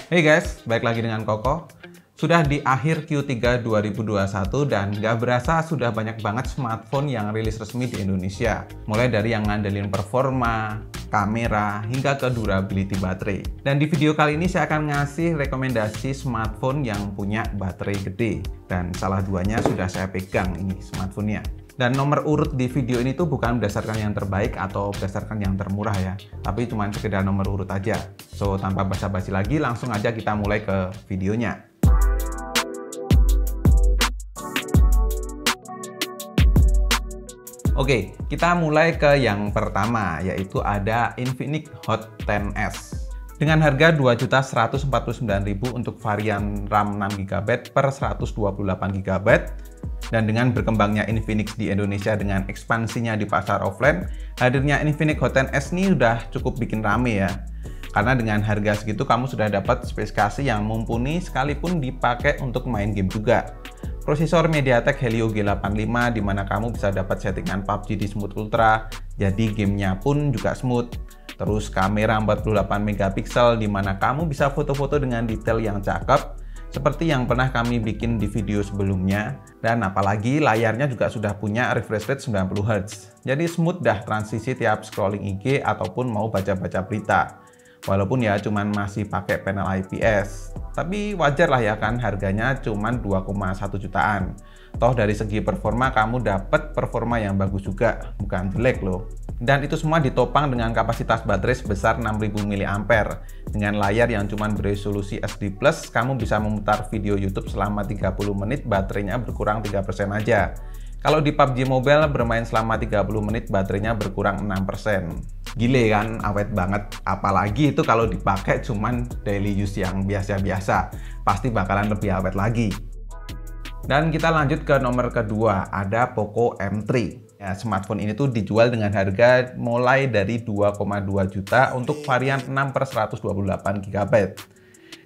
Hey guys, balik lagi dengan Koko. Sudah di akhir Q3 2021 dan gak berasa sudah banyak banget smartphone yang rilis resmi di Indonesia. Mulai dari yang ngandelin performa, kamera, hingga ke durability baterai. Dan di video kali ini saya akan ngasih rekomendasi smartphone yang punya baterai gede. Dan salah duanya sudah saya pegang ini smartphone-nya. Dan nomor urut di video ini tuh bukan berdasarkan yang terbaik atau berdasarkan yang termurah ya, tapi cuma sekedar nomor urut aja. So, tanpa basa-basi lagi, langsung aja kita mulai ke videonya. Oke, kita mulai ke yang pertama, yaitu ada Infinix Hot 10s. Dengan harga Rp2.149.000 untuk varian RAM 6GB per 128GB, dan dengan berkembangnya Infinix di Indonesia dengan ekspansinya di pasar offline, hadirnya Infinix Hot 10s ini udah cukup bikin rame ya. Karena dengan harga segitu kamu sudah dapat spesifikasi yang mumpuni sekalipun dipakai untuk main game juga. Prosesor MediaTek Helio G85 di mana kamu bisa dapat settingan PUBG di Smooth Ultra, jadi gamenya pun juga smooth. Terus kamera 48MP di mana kamu bisa foto-foto dengan detail yang cakep, seperti yang pernah kami bikin di video sebelumnya. Dan apalagi layarnya juga sudah punya refresh rate 90Hz. Jadi smooth dah transisi tiap scrolling IG ataupun mau baca-baca berita. Walaupun ya cuman masih pakai panel IPS. Tapi wajar lah ya kan harganya cuman 2,1 jutaan. Toh dari segi performa kamu dapat performa yang bagus juga, bukan jelek loh. Dan itu semua ditopang dengan kapasitas baterai sebesar 6000 mAh. Dengan layar yang cuman beresolusi SD+, kamu bisa memutar video YouTube selama 30 menit, baterainya berkurang 3% aja. Kalau di PUBG Mobile bermain selama 30 menit, baterainya berkurang 6%. Gile kan, awet banget. Apalagi itu kalau dipakai cuman daily use yang biasa-biasa. Pasti bakalan lebih awet lagi. Dan kita lanjut ke nomor kedua, ada Poco M3. Ya, smartphone ini tuh dijual dengan harga mulai dari 2,2 juta untuk varian 6 per 128GB.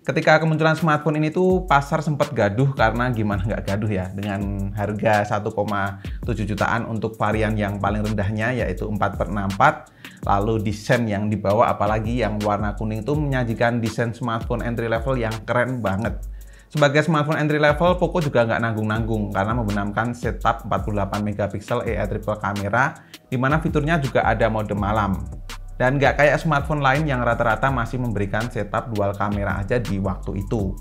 Ketika kemunculan smartphone ini tuh pasar sempat gaduh karena gimana nggak gaduh ya, dengan harga 1,7 jutaan untuk varian yang paling rendahnya yaitu 4 per 64. Lalu desain yang dibawa apalagi yang warna kuning itu menyajikan desain smartphone entry level yang keren banget. Sebagai smartphone entry level, Poco juga nggak nanggung-nanggung karena membenamkan setup 48MP EA triple kamera, di mana fiturnya juga ada mode malam. Dan nggak kayak smartphone lain yang rata-rata masih memberikan setup dual kamera aja di waktu itu.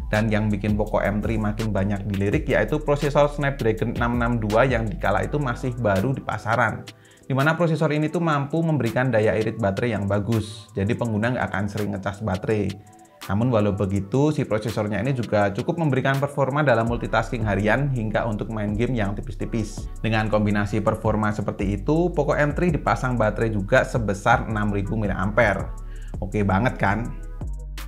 Dan yang bikin Poco M3 makin banyak dilirik yaitu prosesor Snapdragon 662 yang dikala itu masih baru di pasaran. Dimana prosesor ini tuh mampu memberikan daya irit baterai yang bagus, jadi pengguna nggak akan sering ngecas baterai. Namun walau begitu, si prosesornya ini juga cukup memberikan performa dalam multitasking harian hingga untuk main game yang tipis-tipis. Dengan kombinasi performa seperti itu, Poco M3 dipasang baterai juga sebesar 6000 mAh. Oke banget kan?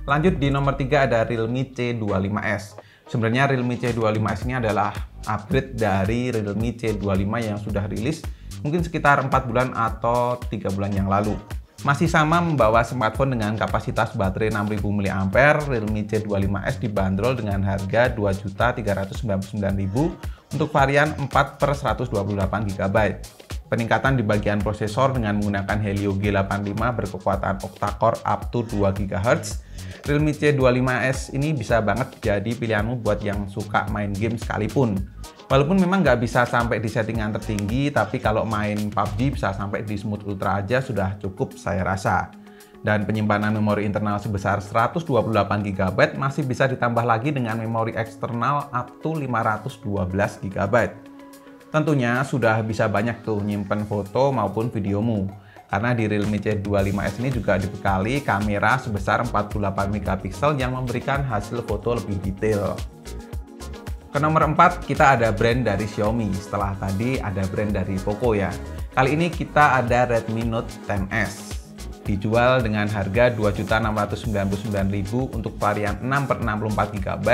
Lanjut di nomor 3 ada Realme C25s. Sebenarnya Realme C25s ini adalah upgrade dari Realme C25 yang sudah rilis mungkin sekitar 4 bulan atau 3 bulan yang lalu. Masih sama membawa smartphone dengan kapasitas baterai 6000 mAh, Realme C25s dibanderol dengan harga Rp2.399.000 untuk varian 4 per 128GB. Peningkatan di bagian prosesor dengan menggunakan Helio G85 berkekuatan octa-core up to 2 GHz. Realme C25s ini bisa banget jadi pilihanmu buat yang suka main game sekalipun. Walaupun memang nggak bisa sampai di settingan tertinggi, tapi kalau main PUBG bisa sampai di Smooth Ultra aja sudah cukup saya rasa. Dan penyimpanan memori internal sebesar 128GB masih bisa ditambah lagi dengan memori eksternal up to 512GB. Tentunya sudah bisa banyak tuh nyimpen foto maupun videomu. Karena di Realme C25s ini juga dibekali kamera sebesar 48MP yang memberikan hasil foto lebih detail. Ke nomor 4 kita ada brand dari Xiaomi, setelah tadi ada brand dari Poco ya. Kali ini kita ada Redmi Note 10s. Dijual dengan harga Rp2.699.000 untuk varian 6 per 64GB.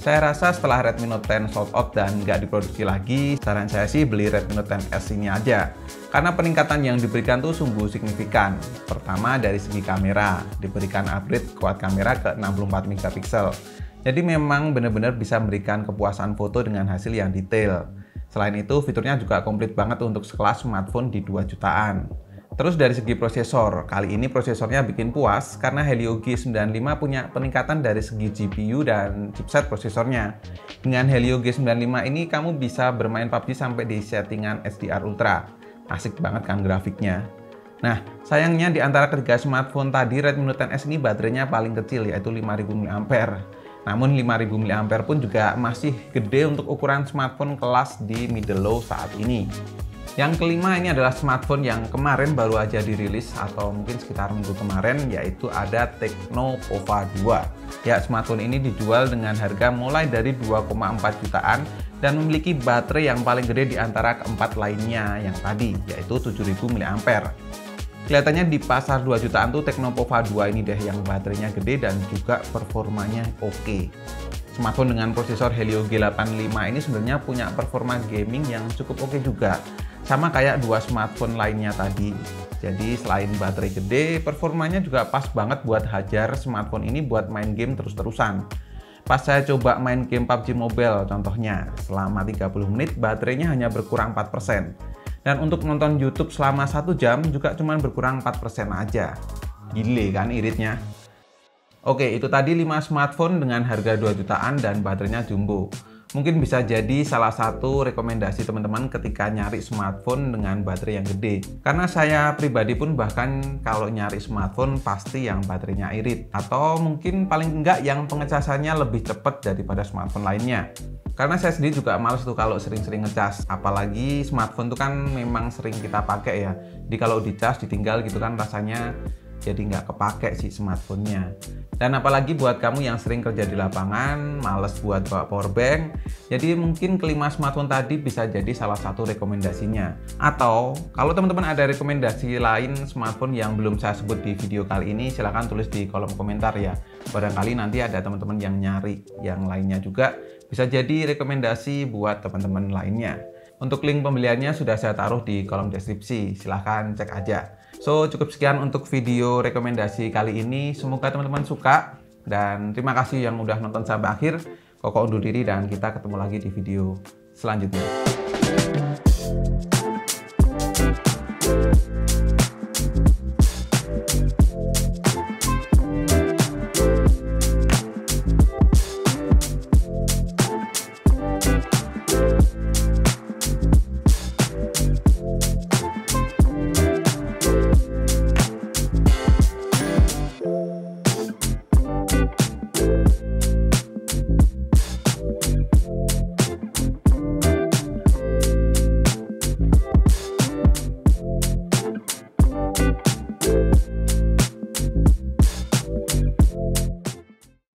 Saya rasa setelah Redmi Note 10 sold out dan nggak diproduksi lagi, saran saya sih beli Redmi Note 10s ini aja. Karena peningkatan yang diberikan tuh sungguh signifikan. Pertama dari segi kamera, diberikan upgrade kuat kamera ke 64MP. Jadi memang benar-benar bisa memberikan kepuasan foto dengan hasil yang detail. Selain itu, fiturnya juga komplit banget untuk sekelas smartphone di 2 jutaan. Terus dari segi prosesor, kali ini prosesornya bikin puas karena Helio G95 punya peningkatan dari segi GPU dan chipset prosesornya. Dengan Helio G95 ini kamu bisa bermain PUBG sampai di settingan HDR Ultra. Asik banget kan grafiknya. Nah, sayangnya di antara ketiga smartphone tadi Redmi Note 10S ini baterainya paling kecil yaitu 5000 mAh. Namun 5000 mAh pun juga masih gede untuk ukuran smartphone kelas di middle low saat ini. Yang kelima ini adalah smartphone yang kemarin baru aja dirilis atau mungkin sekitar minggu kemarin, yaitu ada Tecno Pova 2. Ya, smartphone ini dijual dengan harga mulai dari 2,4 jutaan dan memiliki baterai yang paling gede di antara keempat lainnya yang tadi, yaitu 7000 mAh. Kelihatannya di pasar 2 jutaan tuh Tecno Pova 2 ini deh yang baterainya gede dan juga performanya oke. Smartphone dengan prosesor Helio G85 ini sebenarnya punya performa gaming yang cukup oke juga. Sama kayak dua smartphone lainnya tadi. Jadi selain baterai gede, performanya juga pas banget buat hajar smartphone ini buat main game terus-terusan. Pas saya coba main game PUBG Mobile contohnya, selama 30 menit baterainya hanya berkurang 4%. Dan untuk nonton YouTube selama 1 jam juga cuma berkurang 4% aja. Gile kan iritnya. Oke, itu tadi 5 smartphone dengan harga 2 jutaan dan baterainya jumbo. Mungkin bisa jadi salah satu rekomendasi teman-teman ketika nyari smartphone dengan baterai yang gede. Karena saya pribadi pun bahkan kalau nyari smartphone pasti yang baterainya irit. Atau mungkin paling enggak yang pengecasannya lebih cepat daripada smartphone lainnya. Karena saya sendiri juga males tuh kalau sering-sering ngecas. Apalagi smartphone tuh kan memang sering kita pakai ya. Jadi kalau dicas ditinggal gitu kan rasanya jadi nggak kepake sih smartphone-nya. Dan apalagi buat kamu yang sering kerja di lapangan, males buat bawa powerbank, jadi mungkin kelima smartphone tadi bisa jadi salah satu rekomendasinya. Atau kalau teman-teman ada rekomendasi lain smartphone yang belum saya sebut di video kali ini, silahkan tulis di kolom komentar ya. Barangkali nanti ada teman-teman yang nyari yang lainnya juga, bisa jadi rekomendasi buat teman-teman lainnya. Untuk link pembeliannya sudah saya taruh di kolom deskripsi, silahkan cek aja. So, cukup sekian untuk video rekomendasi kali ini. Semoga teman-teman suka. Dan terima kasih yang udah nonton sampai akhir. Koko undur diri dan kita ketemu lagi di video selanjutnya.